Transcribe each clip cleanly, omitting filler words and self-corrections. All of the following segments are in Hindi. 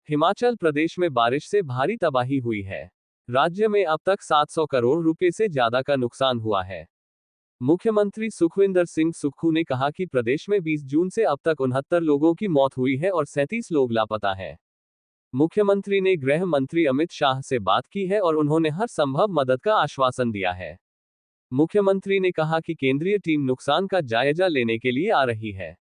हिमाचल प्रदेश में बारिश से भारी तबाही हुई है। राज्य में अब तक 700 करोड़ रुपए से ज्यादा का नुकसान हुआ है। मुख्यमंत्री सुखविंदर सिंह सुक्खू ने कहा कि प्रदेश में 20 जून से अब तक 69 लोगों की मौत हुई है और 37 लोग लापता हैं। मुख्यमंत्री ने गृह मंत्री अमित शाह से बात की है और उन्होंने हर संभव मदद का आश्वासन दिया है। मुख्यमंत्री ने कहा कि केंद्रीय टीम नुकसान का जायजा लेने के लिए आ रही है।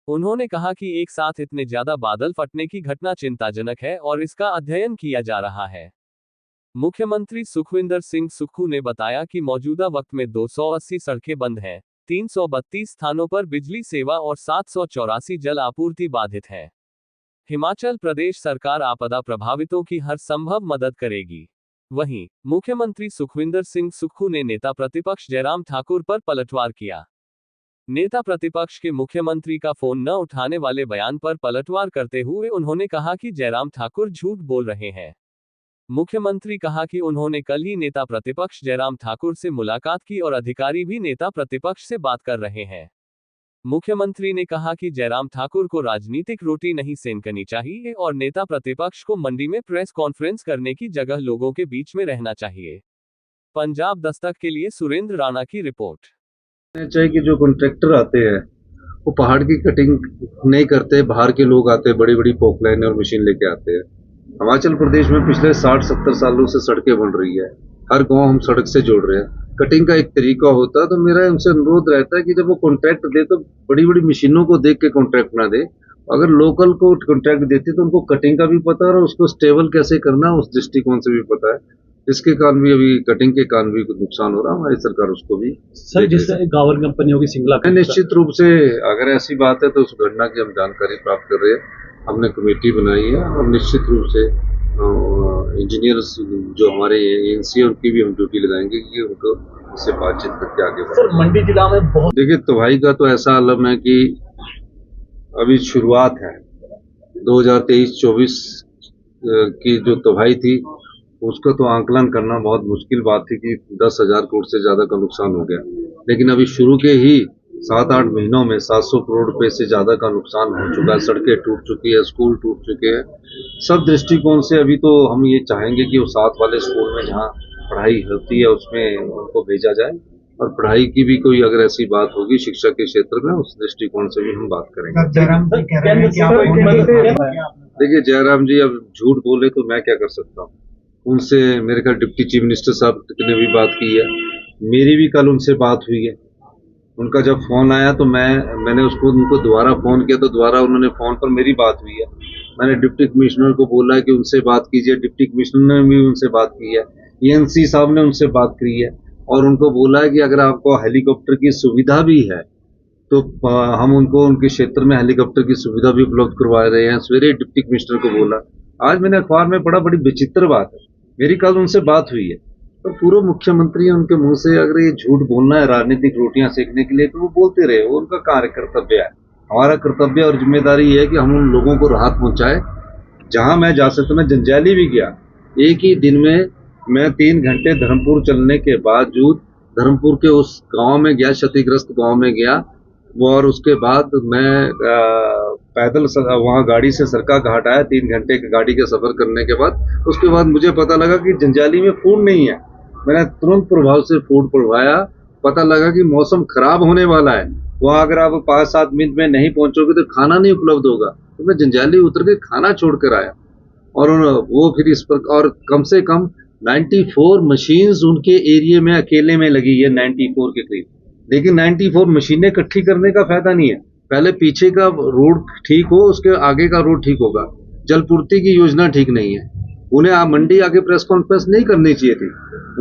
उन्होंने कहा कि एक साथ इतने ज्यादा बादल फटने की घटना चिंताजनक है और इसका अध्ययन किया जा रहा है। मुख्यमंत्री सुखविंदर सिंह सुक्खू ने बताया कि मौजूदा वक्त में 280 सड़कें बंद हैं, 332 स्थानों पर बिजली सेवा और 784 जल आपूर्ति बाधित है। हिमाचल प्रदेश सरकार आपदा प्रभावितों की हर संभव मदद करेगी। वहीं मुख्यमंत्री सुखविंदर सिंह सुक्खू ने नेता प्रतिपक्ष जयराम ठाकुर पर पलटवार किया। नेता प्रतिपक्ष के मुख्यमंत्री का फोन न उठाने वाले बयान पर पलटवार करते हुए उन्होंने कहा कि जयराम ठाकुर झूठ बोल रहे हैं। मुख्यमंत्री कहा कि उन्होंने कल ही नेता प्रतिपक्ष जयराम ठाकुर से मुलाकात की और अधिकारी भी नेता प्रतिपक्ष से बात कर रहे हैं। मुख्यमंत्री ने कहा कि जयराम ठाकुर को राजनीतिक रोटी नहीं सेंकनी चाहिए और नेता प्रतिपक्ष को मंडी में प्रेस कॉन्फ्रेंस करने की जगह लोगों के बीच में रहना चाहिए। पंजाब दस्तक के लिए सुरेंद्र राणा की रिपोर्ट। चाहिए कि जो कॉन्ट्रैक्टर आते हैं वो पहाड़ की कटिंग नहीं करते, बाहर के लोग आते हैं, बड़ी बड़ी पॉपलाइन और मशीन लेके आते हैं। हिमाचल प्रदेश में पिछले 60-70 सालों से सड़कें बन रही है, हर गांव हम सड़क से जोड़ रहे हैं। कटिंग का एक तरीका होता है, तो मेरा उनसे अनुरोध रहता है कि जब वो कॉन्ट्रैक्ट दे तो बड़ी बड़ी मशीनों को देख के कॉन्ट्रैक्ट ना दे। अगर लोकल को कॉन्ट्रैक्ट देती तो उनको कटिंग का भी पता है और उसको स्टेबल कैसे करना है उस दृष्टिकोण से भी पता है। इसके कारण भी अभी कटिंग के कारण भी कुछ नुकसान हो रहा है, हमारी सरकार उसको भी सर जिससे गावर कंपनियों की सिंगला निश्चित रूप से अगर ऐसी बात है तो उस घटना की हम जानकारी प्राप्त कर रहे हैं। हमने कमेटी बनाई है और निश्चित रूप से इंजीनियर्स जो हमारे एएनसी है उनकी भी हम ड्यूटी लगाएंगे कि उनको इससे बातचीत करके आगे सर मंडी जिला में बहुत देखिए तबाही का तो ऐसा आलम है कि अभी शुरुआत है। 2023-24 की जो तबाही थी उसका तो आंकलन करना बहुत मुश्किल बात थी कि 10,000 करोड़ से ज्यादा का नुकसान हो गया, लेकिन अभी शुरू के ही 7-8 महीनों में 700 करोड़ रुपए से ज्यादा का नुकसान हो चुका है। सड़कें टूट चुकी है, स्कूल टूट चुके हैं। सब दृष्टिकोण से अभी तो हम ये चाहेंगे कि वो साथ वाले स्कूल में जहाँ पढ़ाई होती है उसमें उनको भेजा जाए और पढ़ाई की भी कोई अगर ऐसी बात होगी शिक्षा के क्षेत्र में उस दृष्टिकोण से भी हम बात करेंगे। देखिए जयराम जी अब झूठ बोले तो मैं क्या कर सकता हूँ। उनसे मेरे ख्याल डिप्टी चीफ मिनिस्टर साहब ने भी बात की है, मेरी भी कल उनसे बात हुई है। उनका जब फोन आया तो मैंने उनको दोबारा फोन किया तो दोबारा उन्होंने फोन पर मेरी बात हुई है। मैंने डिप्टी कमिश्नर को बोला कि उनसे बात कीजिए, डिप्टी कमिश्नर ने भी उनसे बात की है, एएनसी साहब ने उनसे बात की है और उनको बोला है कि अगर आपको हेलीकॉप्टर की सुविधा भी है तो हम उनको उनके क्षेत्र में हेलीकॉप्टर की सुविधा भी उपलब्ध करवा रहे हैं। सवेरे डिप्टी कमिश्नर को बोला, आज मैंने अखबार में पढ़ा, बड़ी विचित्र बात है, मेरी कल उनसे बात हुई है। तो पूर्व मुख्यमंत्री उनके मुंह से अगर ये झूठ बोलना है राजनीतिक रोटियां सेकने के लिए तो वो बोलते रहे, वो उनका कार्य कर्तव्य है। हमारा कर्तव्य और जिम्मेदारी है कि हम उन लोगों को राहत पहुंचाए। जहां मैं जा सकता, मैं जंजैली भी गया, एक ही दिन में मैं 3 घंटे धर्मपुर चलने के बावजूद धर्मपुर के उस गांव में गया, क्षतिग्रस्त गांव में गया और उसके बाद मैं पैदल वहां गाड़ी से सरका घाट आया। 3 घंटे की गाड़ी के सफर करने के बाद उसके बाद मुझे पता लगा कि जंजैली में फूड नहीं है। मैंने तुरंत प्रभाव से फूड पढ़वाया, पता लगा कि मौसम खराब होने वाला है, वहां अगर आप 5-7 मिनट में नहीं पहुंचोगे तो खाना नहीं उपलब्ध होगा। तो मैं जंजैली उतर के खाना छोड़कर आया और वो फिर इस पर और कम से कम 94 मशीन्स उनके एरिया में अकेले में लगी है, 94 के करीब। लेकिन 94 मशीनें इकट्ठी करने का फायदा नहीं है, पहले पीछे का रोड ठीक हो उसके आगे का रोड ठीक होगा। जलपूर्ति की योजना ठीक नहीं है। उन्हें मंडी आके प्रेस कॉन्फ्रेंस नहीं करनी चाहिए थी,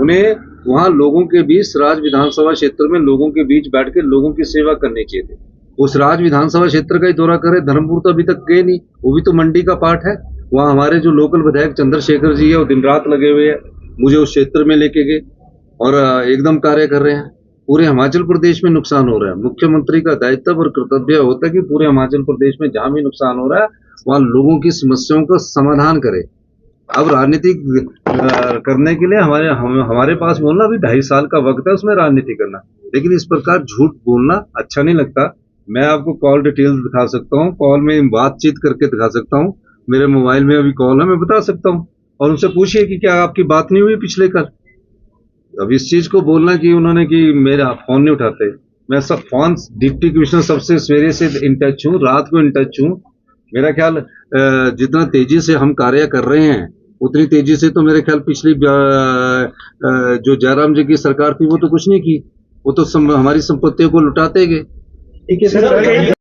उन्हें वहां लोगों के बीच राज विधानसभा क्षेत्र में लोगों के बीच बैठ के लोगों की सेवा करनी चाहिए थी। उस राज विधानसभा क्षेत्र का ही दौरा करे, धर्मपुर तो अभी तक गए नहीं, वो भी तो मंडी का पार्ट है। वहाँ हमारे जो लोकल विधायक चंद्रशेखर जी है वो दिन रात लगे हुए हैं, मुझे उस क्षेत्र में लेके गए और एकदम कार्य कर रहे हैं। पूरे हिमाचल प्रदेश में नुकसान हो रहा है, मुख्यमंत्री का दायित्व और कर्तव्य होता है कि पूरे हिमाचल प्रदेश में जहां भी नुकसान हो रहा है वहां लोगों की समस्याओं का समाधान करे। अब राजनीति करने के लिए हमारे पास बोलना अभी 2.5 साल का वक्त है उसमें राजनीति करना, लेकिन इस प्रकार झूठ बोलना अच्छा नहीं लगता। मैं आपको कॉल डिटेल्स दिखा सकता हूँ, कॉल में बातचीत करके दिखा सकता हूँ। मेरे मोबाइल में अभी कॉल है, मैं बता सकता हूँ। और उनसे पूछिए कि क्या आपकी बात नहीं हुई पिछले कल। अब इस चीज को बोलना कि उन्होंने कि मेरा फोन नहीं उठाते, मैं सब फोन डिप्टी कमिश्नर सबसे सवेरे से इन टच हूँ, रात को इन टच हूँ। मेरा ख्याल जितना तेजी से हम कार्य कर रहे हैं उतनी तेजी से तो मेरे ख्याल पिछली जो जयराम जी की सरकार थी वो तो कुछ नहीं की, वो तो हमारी संपत्तियों को लुटाते गए। ठीक है सर।